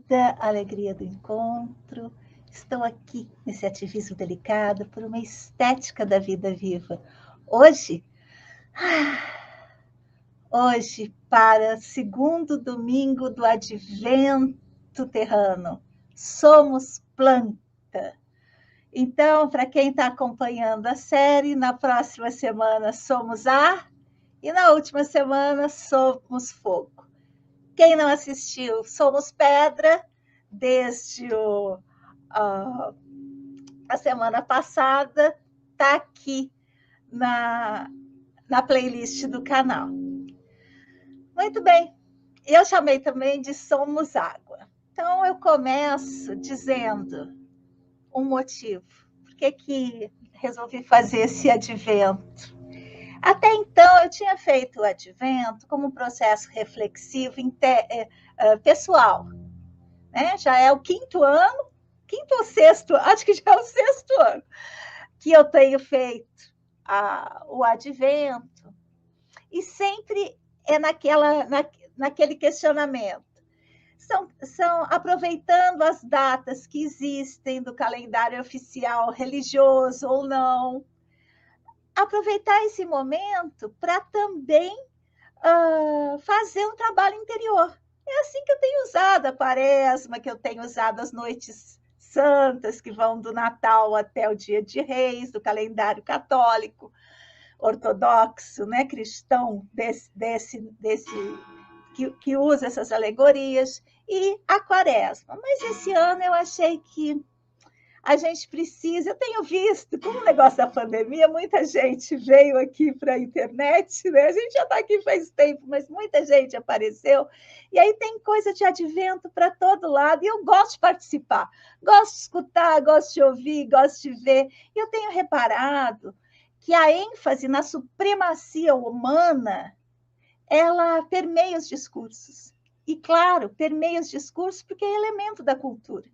vida, a alegria do encontro. Estou aqui nesse ativismo delicado por uma estética da vida viva. Hoje, para segundo domingo do Advento Terrano, somos planta. Então, para quem está acompanhando a série, na próxima semana somos ar e na última semana somos fogo. Quem não assistiu, somos pedra, desde a semana passada, está aqui na playlist do canal. Muito bem, eu chamei também de Somos Água. Então, eu começo dizendo um motivo. Por que resolvi fazer esse advento? Até então, eu tinha feito o advento como um processo reflexivo pessoal. Né? Já é o quinto ou sexto, acho que já é o sexto ano que eu tenho feito o advento. E sempre é naquele questionamento. São aproveitando as datas que existem do calendário oficial, religioso ou não, aproveitar esse momento para também fazer um trabalho interior. É assim que eu tenho usado a Quaresma, que eu tenho usado as noites santas, que vão do Natal até o Dia de Reis, do calendário católico, ortodoxo, né, cristão, que usa essas alegorias, e a Quaresma. Mas esse ano eu achei que a gente precisa, eu tenho visto, com o negócio da pandemia, muita gente veio aqui para a internet, né? A gente já está aqui faz tempo, mas muita gente apareceu, e aí tem coisa de advento para todo lado, e eu gosto de participar, gosto de escutar, gosto de ouvir, gosto de ver, e eu tenho reparado que a ênfase na supremacia humana, ela permeia os discursos, e claro, permeia os discursos porque é elemento da cultura.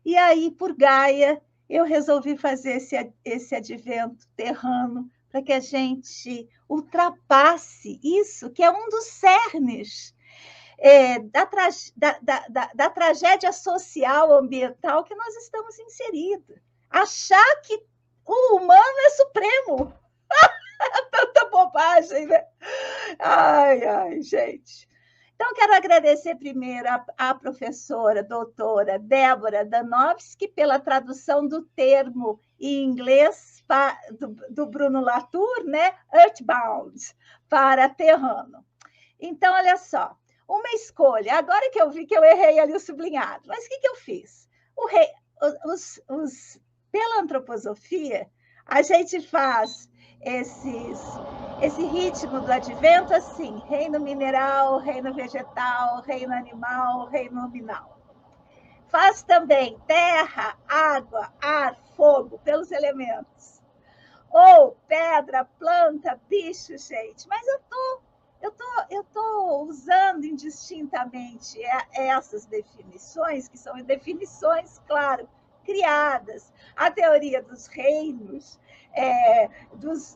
E aí, por Gaia, eu resolvi fazer esse advento terrano para que a gente ultrapasse isso, que é um dos cernes da tragédia social, ambiental que nós estamos inseridos. Achar que o humano é supremo. Tanta bobagem, né? Ai, gente. Então, quero agradecer primeiro à professora, doutora Débora Danowski, pela tradução do termo em inglês do Bruno Latour, né? Earthbound, para terrano. Então, olha só, uma escolha. Agora que eu vi que eu errei ali o sublinhado, mas o que eu fiz? Pela antroposofia, a gente faz esse ritmo do advento assim, reino mineral, reino vegetal, reino animal, reino nominal. Faz também terra, água, ar, fogo, pelos elementos. Ou pedra, planta, bicho, gente. Mas eu tô usando indistintamente essas definições, que são definições, claro, criadas. A teoria dos reinos,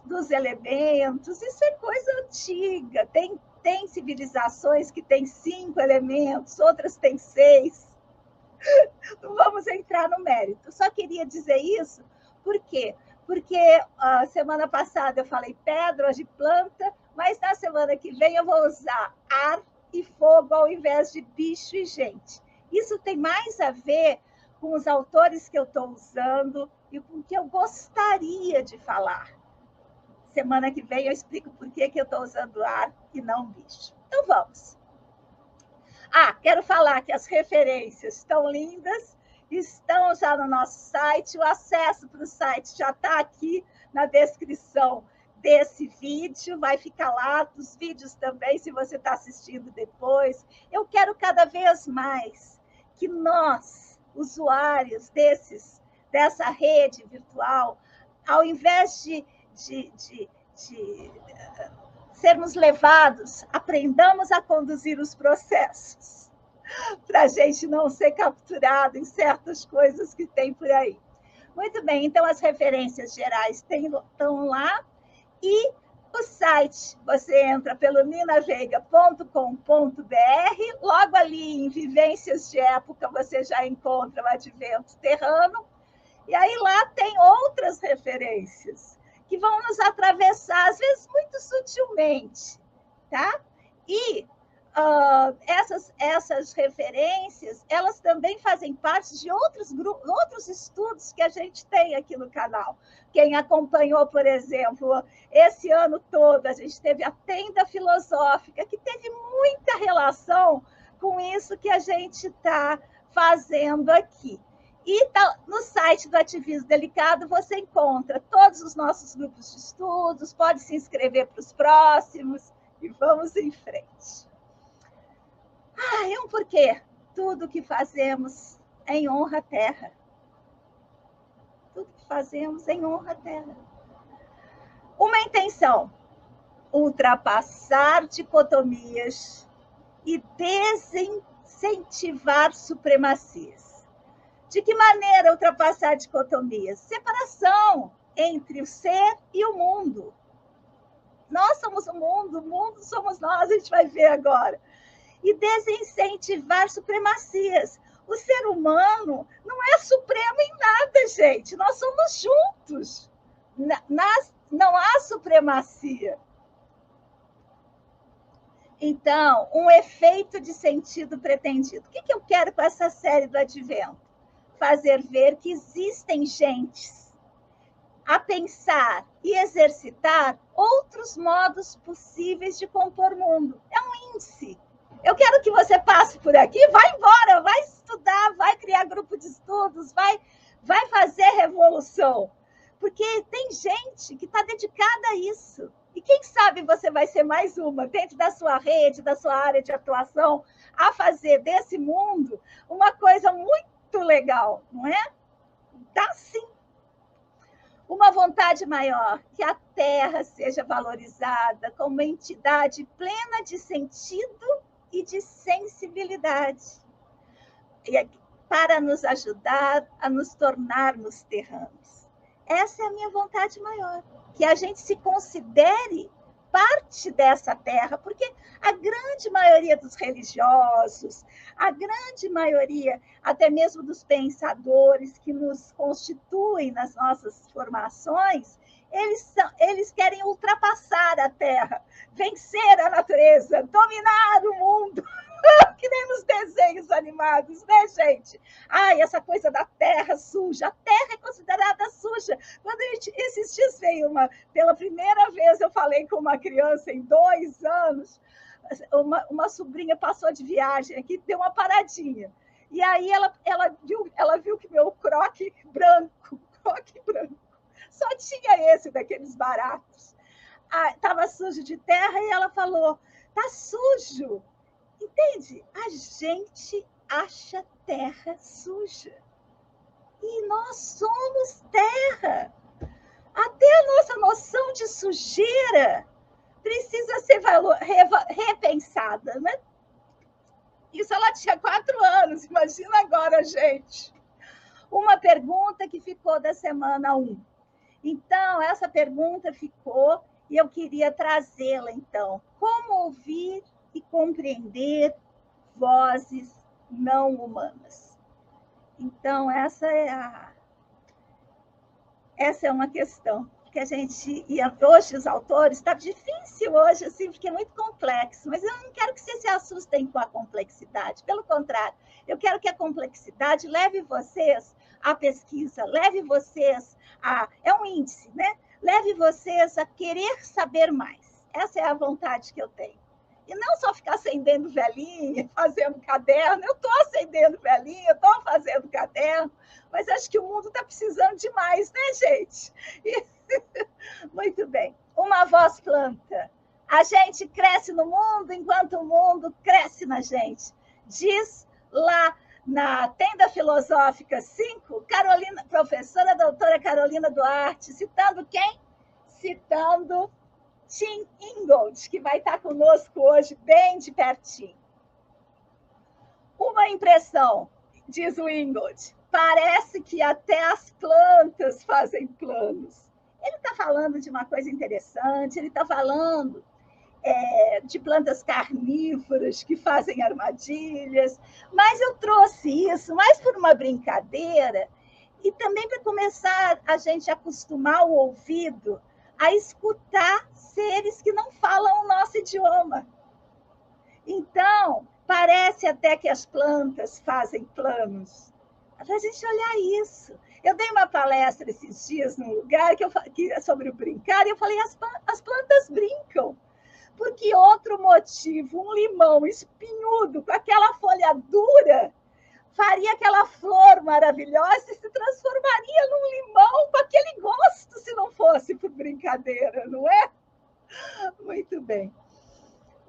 dos elementos, isso é coisa antiga. Tem civilizações que têm 5 elementos, outras têm 6. Não vamos entrar no mérito. Só queria dizer isso, por quê? Porque a semana passada eu falei pedra, hoje planta, mas na semana que vem eu vou usar ar e fogo ao invés de bicho e gente. Isso tem mais a ver com os autores que eu estou usando e com o que eu gostaria de falar. Semana que vem eu explico por que eu estou usando ar e não bicho. Então vamos. Quero falar que as referências estão lindas, estão já no nosso site, o acesso para o site já está aqui na descrição desse vídeo, vai ficar lá, os vídeos também, se você está assistindo depois. Eu quero cada vez mais que nós, usuários dessa rede virtual, ao invés de sermos levados, aprendamos a conduzir os processos, para a gente não ser capturado em certas coisas que tem por aí. Muito bem, então as referências gerais estão lá, e O site, você entra pelo ninaveiga.com.br, logo ali em Vivências de Época, você já encontra o Advento Terrano, e aí lá tem outras referências que vão nos atravessar, às vezes muito sutilmente, tá? E essas referências, elas também fazem parte de outros estudos que a gente tem aqui no canal. Quem acompanhou, por exemplo, esse ano todo, a gente teve a Tenda Filosófica, que teve muita relação com isso que a gente está fazendo aqui. E no site do Ativismo Delicado você encontra todos os nossos grupos de estudos, pode se inscrever para os próximos, e vamos em frente. É um porquê. Tudo que fazemos é em honra à terra. Tudo que fazemos é em honra à terra. Uma intenção: ultrapassar dicotomias e desincentivar supremacias. De que maneira ultrapassar dicotomias? Separação entre o ser e o mundo. Nós somos o mundo somos nós, a gente vai ver agora. E desincentivar supremacias. O ser humano não é supremo em nada, gente. Nós somos juntos. Não há supremacia. Então, um efeito de sentido pretendido. O que eu quero com essa série do Advento? Fazer ver que existem gentes a pensar e exercitar outros modos possíveis de compor o mundo. É um índice. Eu quero que você passe por aqui, vai embora, vai estudar, vai criar grupo de estudos, vai fazer revolução. Porque tem gente que está dedicada a isso. E quem sabe você vai ser mais uma, dentro da sua rede, da sua área de atuação, a fazer desse mundo uma coisa muito legal, não é? Dá sim. Uma vontade maior, que a Terra seja valorizada como entidade plena de sentido e de sensibilidade, para nos ajudar a nos tornarmos terranos. Essa é a minha vontade maior, que a gente se considere parte dessa terra, porque a grande maioria dos religiosos, a grande maioria, até mesmo dos pensadores que nos constituem nas nossas formações, eles querem ultrapassar a terra, vencer a natureza, dominar o mundo, que nem nos desenhos animados, né, gente? Essa coisa da terra suja. A terra é considerada suja. Quando esses dias veio pela primeira vez, eu falei com uma criança em 2 anos, uma sobrinha passou de viagem aqui, deu uma paradinha. E aí ela viu que meu croque branco, só tinha esse daqueles baratos. Estava sujo de terra e ela falou, tá sujo. Entende? A gente acha terra suja. E nós somos terra. Até a nossa noção de sujeira precisa ser repensada, né? Isso ela tinha 4 anos, imagina agora, gente. Uma pergunta que ficou da semana 1. Então, essa pergunta ficou e eu queria trazê-la, então. Como ouvir e compreender vozes não humanas? Então, essa é uma questão que a gente... E hoje, os autores... Está difícil hoje, assim, porque é muito complexo, mas eu não quero que vocês se assustem com a complexidade. Pelo contrário, eu quero que a complexidade leve vocês à pesquisa, leve vocês a... É um índice, né? Leve vocês a querer saber mais. Essa é a vontade que eu tenho. E não só ficar acendendo velhinha, fazendo caderno. Eu estou acendendo velhinha, estou fazendo caderno, mas acho que o mundo está precisando de mais, né, gente? Muito bem. Uma voz planta. A gente cresce no mundo enquanto o mundo cresce na gente. Diz lá na Tenda Filosófica 5, professora doutora Carolina Duarte, citando quem? Citando Tim Ingold, que vai estar conosco hoje bem de pertinho. Uma impressão, diz o Ingold, parece que até as plantas fazem planos. Ele está falando de uma coisa interessante, ele está falando de plantas carnívoras que fazem armadilhas, mas eu trouxe isso mais por uma brincadeira e também para começar a gente acostumar o ouvido a escutar seres que não falam o nosso idioma. Então, parece até que as plantas fazem planos. Para a gente olhar isso. Eu dei uma palestra esses dias num lugar que é sobre o brincar, e eu falei, as plantas brincam. Porque outro motivo, um limão espinhudo, com aquela folha dura, faria aquela flor maravilhosa e se transformaria num limão com aquele gosto, se não fosse por brincadeira, não é? Muito bem.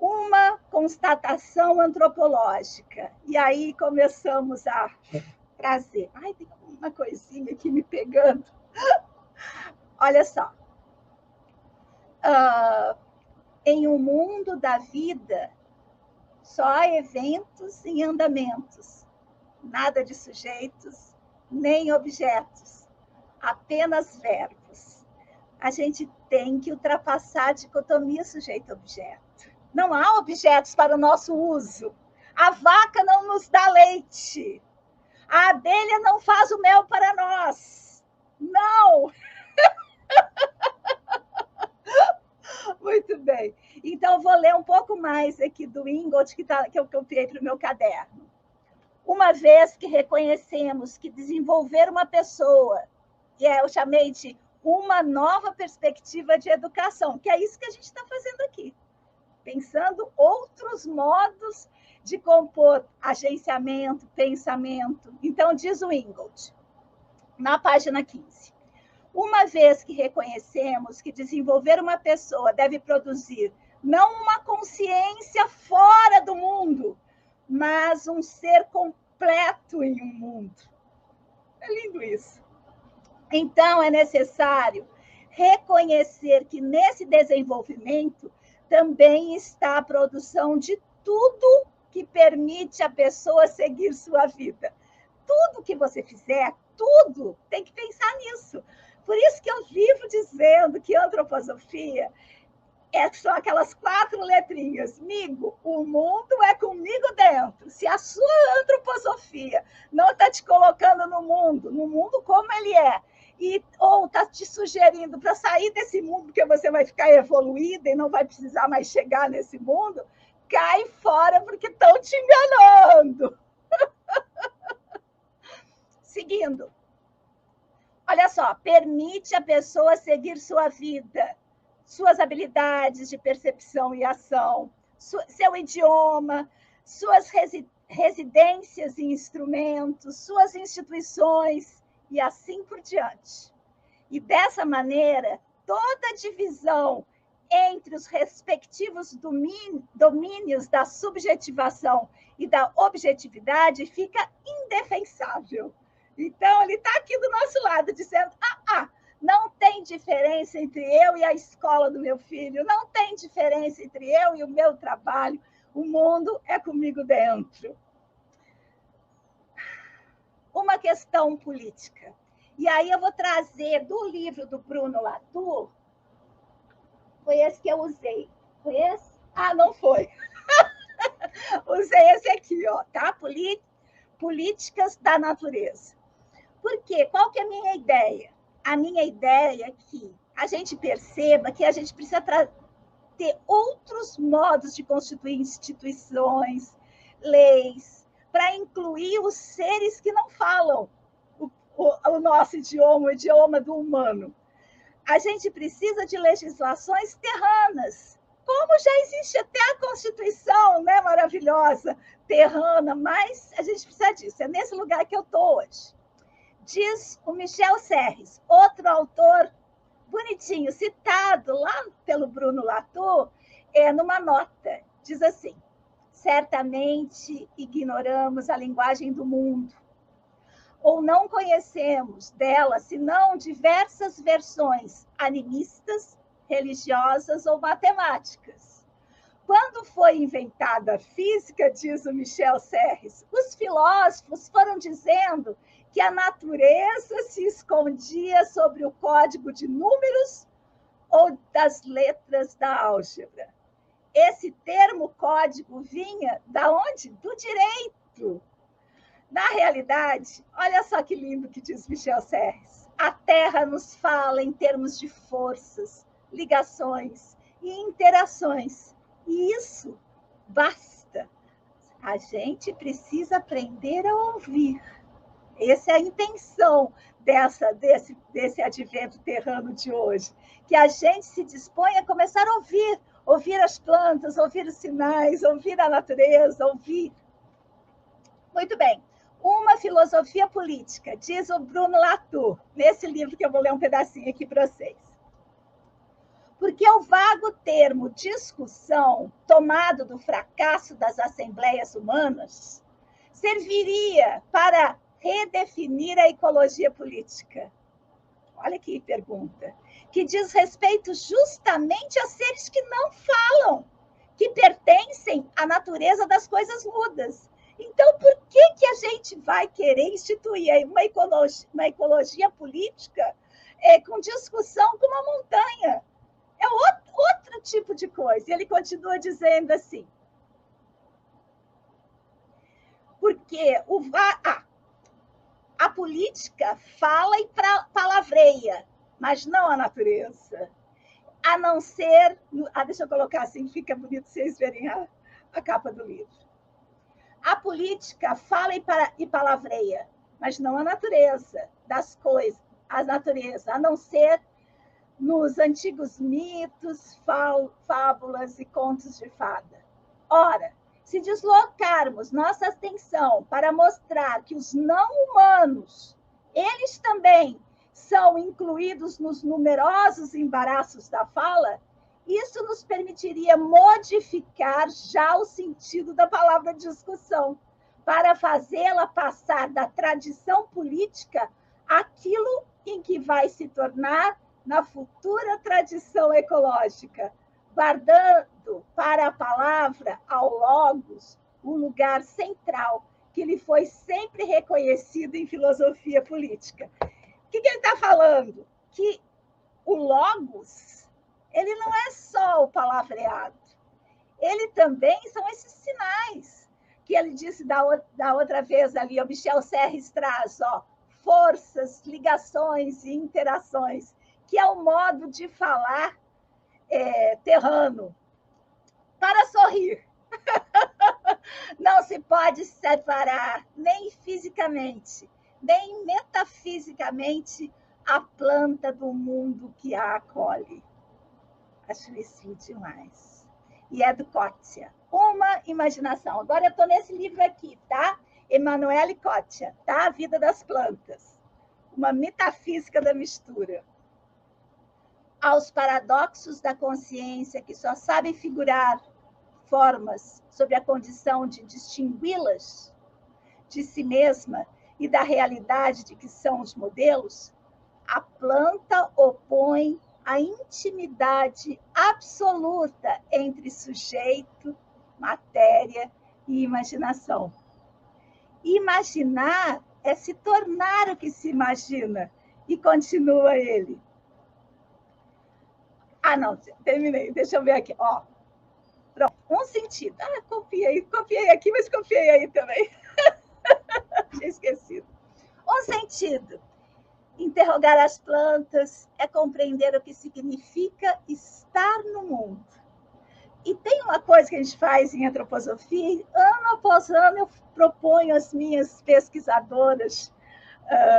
Uma constatação antropológica. E aí começamos a trazer. Ai, tem uma coisinha aqui me pegando. Olha só. Em um mundo da vida, só há eventos em andamentos. Nada de sujeitos, nem objetos. Apenas verbos. A gente tem que ultrapassar a dicotomia sujeito-objeto. Não há objetos para o nosso uso. A vaca não nos dá leite. A abelha não faz o mel para nós. Não! Muito bem. Então, vou ler um pouco mais aqui do Ingold, que eu copiei para o meu caderno. Uma vez que reconhecemos que desenvolver uma pessoa, e eu chamei de uma nova perspectiva de educação, que é isso que a gente está fazendo aqui. Pensando outros modos de compor agenciamento, pensamento. Então, diz o Ingold, na página 15. Uma vez que reconhecemos que desenvolver uma pessoa deve produzir não uma consciência fora do mundo, mas um ser completo em um mundo. É lindo isso. Então, é necessário reconhecer que nesse desenvolvimento também está a produção de tudo que permite a pessoa seguir sua vida. Tudo que você fizer, tudo, tem que pensar nisso. Por isso que eu vivo dizendo que antroposofia são aquelas 4 letrinhas. Migo, o mundo é comigo dentro. Se a sua antroposofia não está te colocando no mundo como ele é, ou está te sugerindo para sair desse mundo, porque você vai ficar evoluída e não vai precisar mais chegar nesse mundo, cai fora porque estão te enganando. Seguindo. Olha só, permite a pessoa seguir sua vida, suas habilidades de percepção e ação, seu idioma, suas residências e instrumentos, suas instituições e assim por diante. E dessa maneira, toda divisão entre os respectivos domínios da subjetivação e da objetividade fica indefensável. Então, ele está aqui do nosso lado, dizendo, não tem diferença entre eu e a escola do meu filho, não tem diferença entre eu e o meu trabalho, o mundo é comigo dentro. Uma questão política. E aí eu vou trazer do livro do Bruno Latour, foi esse que eu usei. Foi esse? Não foi. Usei esse aqui, ó, tá? Políticas da natureza. Por quê? Qual que é a minha ideia? A minha ideia é que a gente perceba que a gente precisa ter outros modos de constituir instituições, leis, para incluir os seres que não falam o nosso idioma, o idioma do humano. A gente precisa de legislações terranas, como já existe até a Constituição, né, maravilhosa, terrana, mas a gente precisa disso. É nesse lugar que eu estou hoje. Diz o Michel Serres, outro autor bonitinho, citado lá pelo Bruno Latour, numa nota. Diz assim, certamente ignoramos a linguagem do mundo, ou não conhecemos dela, senão diversas versões animistas, religiosas ou matemáticas. Quando foi inventada a física, diz o Michel Serres, os filósofos foram dizendo que a natureza se escondia sobre o código de números ou das letras da álgebra. Esse termo código vinha da onde? Do direito. Na realidade, olha só que lindo que diz Michel Serres. A Terra nos fala em termos de forças, ligações e interações. E isso basta. A gente precisa aprender a ouvir. Essa é a intenção desse advento terrano de hoje. Que a gente se dispõe a começar a ouvir as plantas, ouvir os sinais, ouvir a natureza, ouvir. Muito bem. Uma filosofia política, diz o Bruno Latour, nesse livro que eu vou ler um pedacinho aqui para vocês. Porque o vago termo discussão, tomado do fracasso das assembleias humanas, serviria para redefinir a ecologia política. Olha que pergunta. Que diz respeito justamente a seres que não falam, que pertencem à natureza das coisas mudas. Então, por que a gente vai querer instituir uma ecologia política com discussão com uma montanha? É outro tipo de coisa. E ele continua dizendo assim. Porque a política fala e palavreia, mas não a natureza. A não ser... deixa eu colocar assim, fica bonito vocês verem a capa do livro. A política fala e palavreia, mas não a natureza das coisas, a natureza, a não ser nos antigos mitos, fábulas e contos de fada. Ora, se deslocarmos nossa atenção para mostrar que os não-humanos, eles também são incluídos nos numerosos embaraços da fala, isso nos permitiria modificar já o sentido da palavra discussão, para fazê-la passar da tradição política àquilo em que vai se tornar na futura tradição ecológica, guardando para a palavra, ao logos, o lugar central que lhe foi sempre reconhecido em filosofia política. O que ele está falando? Que o logos, ele não é só o palavreado, ele também são esses sinais que ele disse da outra vez ali, o Michel Serres traz, forças, ligações e interações, que é o modo de falar terrano. Para sorrir, não se pode separar nem fisicamente, nem metafisicamente a planta do mundo que a acolhe. Acho isso demais. E é do Cottia. Uma imaginação. Agora eu estou nesse livro aqui, tá? Emanuele Cottia, tá? A Vida das Plantas. Uma metafísica da mistura. Aos paradoxos da consciência que só sabem figurar formas sobre a condição de distingui-las de si mesma e da realidade de que são os modelos, a planta opõe a intimidade absoluta entre sujeito, matéria e imaginação. Imaginar é se tornar o que se imagina, e continua ele. Não, terminei, deixa eu ver aqui. Pronto, um sentido. Copiei aqui, mas copiei aí também. Tinha esquecido. Um sentido. Interrogar as plantas é compreender o que significa estar no mundo. E tem uma coisa que a gente faz em antroposofia, e ano após ano eu proponho às minhas pesquisadoras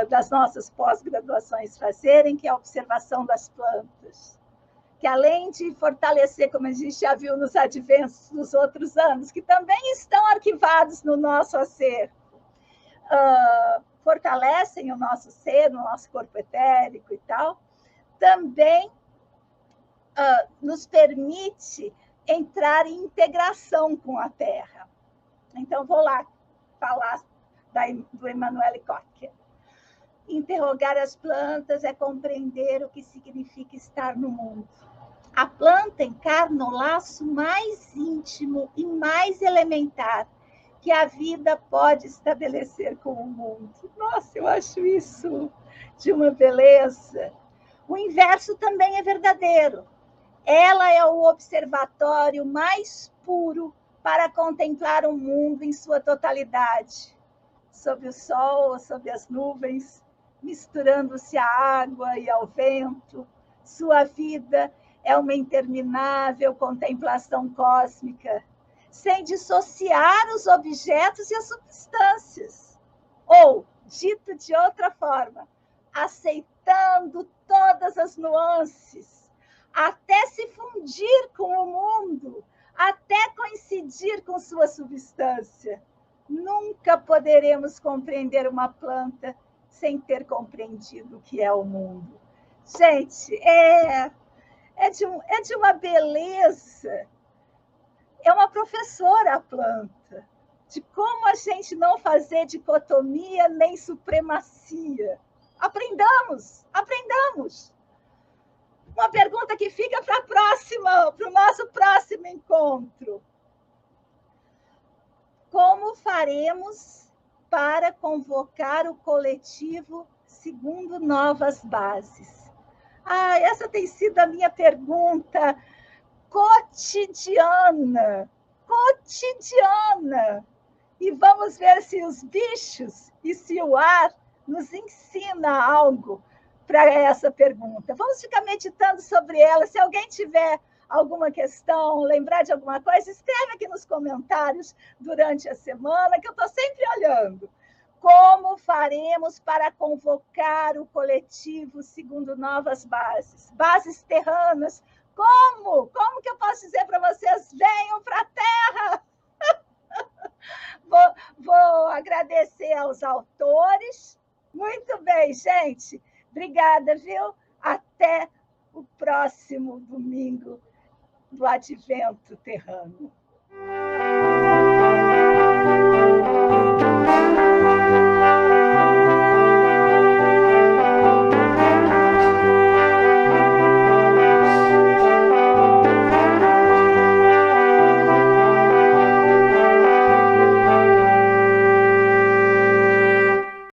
das nossas pós-graduações fazerem, que é a observação das plantas. Que além de fortalecer, como a gente já viu nos adventos dos outros anos, que também estão arquivados no nosso acervo, fortalecem o nosso ser, o nosso corpo etérico e tal, também nos permite entrar em integração com a Terra. Então, vou lá falar do Emanuele Cottia. Interrogar as plantas é compreender o que significa estar no mundo. A planta encarna o laço mais íntimo e mais elementar que a vida pode estabelecer com o mundo. Nossa, eu acho isso de uma beleza. O inverso também é verdadeiro. Ela é o observatório mais puro para contemplar o mundo em sua totalidade, sob o sol, sob as nuvens, misturando-se à água e ao vento. Sua vida é uma interminável contemplação cósmica, sem dissociar os objetos e as substâncias. Ou, dito de outra forma, aceitando todas as nuances, até se fundir com o mundo, até coincidir com sua substância. Nunca poderemos compreender uma planta sem ter compreendido o que é o mundo. Gente, é de uma beleza. É uma professora a planta, de como a gente não fazer dicotomia nem supremacia. Aprendamos, aprendamos. Uma pergunta que fica para a próxima, para o nosso próximo encontro. Como faremos para convocar o coletivo segundo novas bases? Essa tem sido a minha pergunta cotidiana. E vamos ver se os bichos e se o ar nos ensina algo para essa pergunta. Vamos ficar meditando sobre ela. Se alguém tiver alguma questão, lembrar de alguma coisa, escreve aqui nos comentários durante a semana, que eu estou sempre olhando. Como faremos para convocar o coletivo segundo novas bases? Bases terranas. Como? Como que eu posso dizer para vocês? Venham para a Terra! Vou agradecer aos autores. Muito bem, gente. Obrigada, viu? Até o próximo domingo do Advento Terrano.